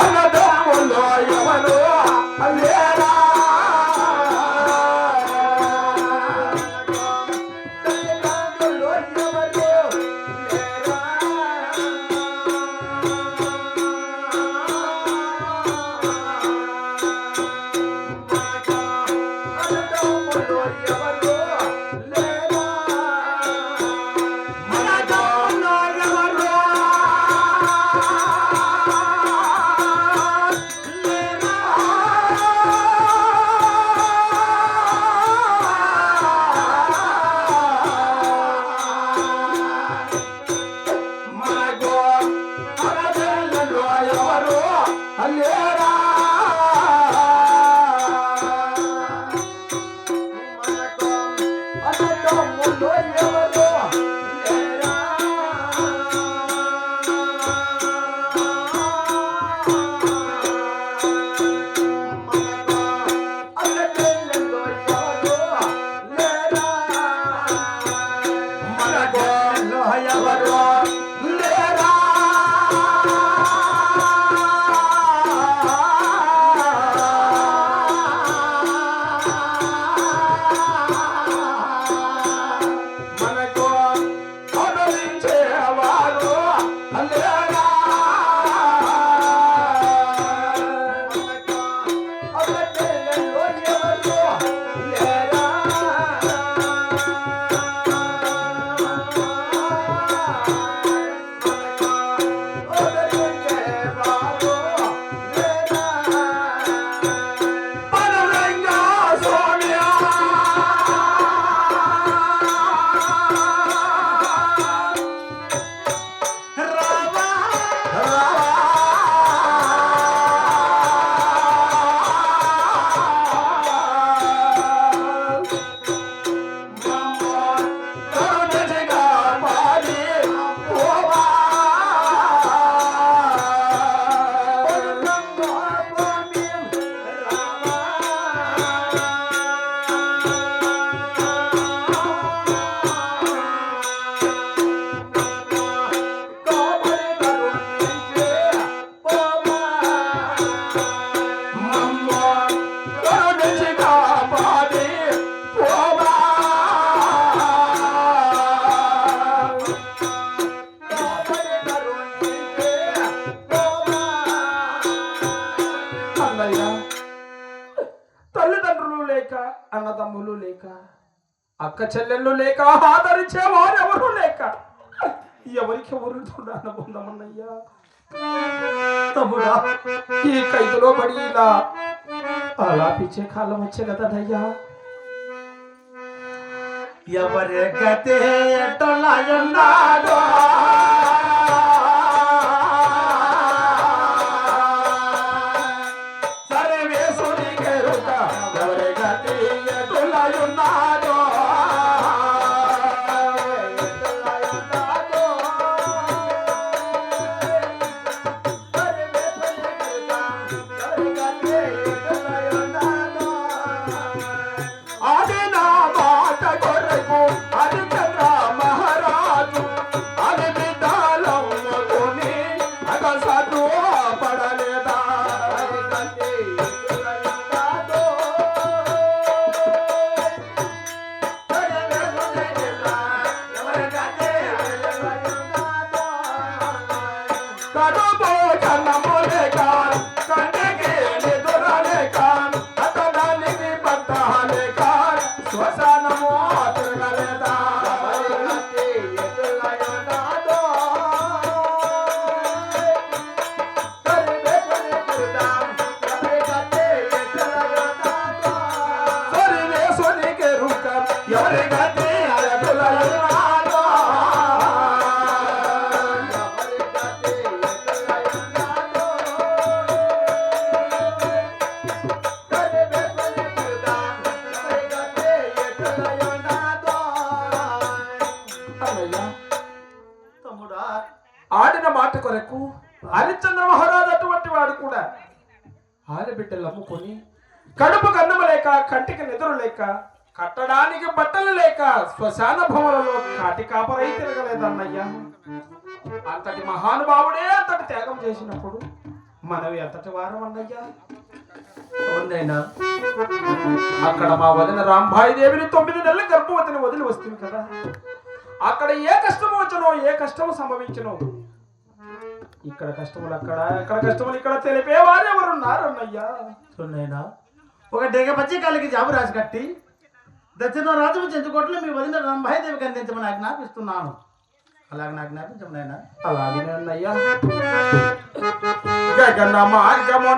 అన్నదమ్ములో ఎవరు లేరా అన్నదమ్ములు లేక అక్క చెల్లెళ్ళు లేక ఆదరించే వారెవరు లేక ఎవరికి ఎవరు అనుకుందామన్నయ్యా. తమ్ముడా ఈ ఖైదులో పడి ఇలా అలా పిచ్చే కాలం వచ్చే కదయ్యా. ఎవరి గతే ఎట్టలాయున్నాడో ఆడిన మాట కొరకు హరిశ్చంద్ర మహారాజు అటువంటి వాడు కూడా ఆడబిడ్డలు అమ్ముకొని కడుపు కన్నమ లేక కంటికి నిద్ర లేక కట్టడానికి బట్టలు లేక శ్మశాన భవనంలో కాటి కాపరై తిరగలేదన్నయ్యా. అంతటి మహానుభావుడే అంతటి త్యాగం చేసినప్పుడు మనవి అంతటి వారం అన్నయ్యా. అవునైనా అక్కడ మా వదిన రాంబాయి దేవిని 9 నెలల గర్భవతిని వదిలి వస్తుంది కదా, అక్కడ ఏ కష్టం వచ్చనో ఏ కష్టం సంభవించనో ఇక్కడ కష్టములు అక్కడ, ఎక్కడ కష్టములు ఇక్కడ తెలిపే వారు ఎవరున్నారు అన్నయ్యా. చూడైనా ఒక డేగ పచ్చి కాళ్ళకి జాబు రాసి కట్టి దక్షిణ రాజు చెంచుకోట్లు మీ వదిన రంభాయిదేవికి అందించమని ఆజ్ఞాపిస్తున్నాను. అలాగే నాకు జ్ఞాపించమనైనా. అలాగే అన్నయ్యా. గగన మార్గమున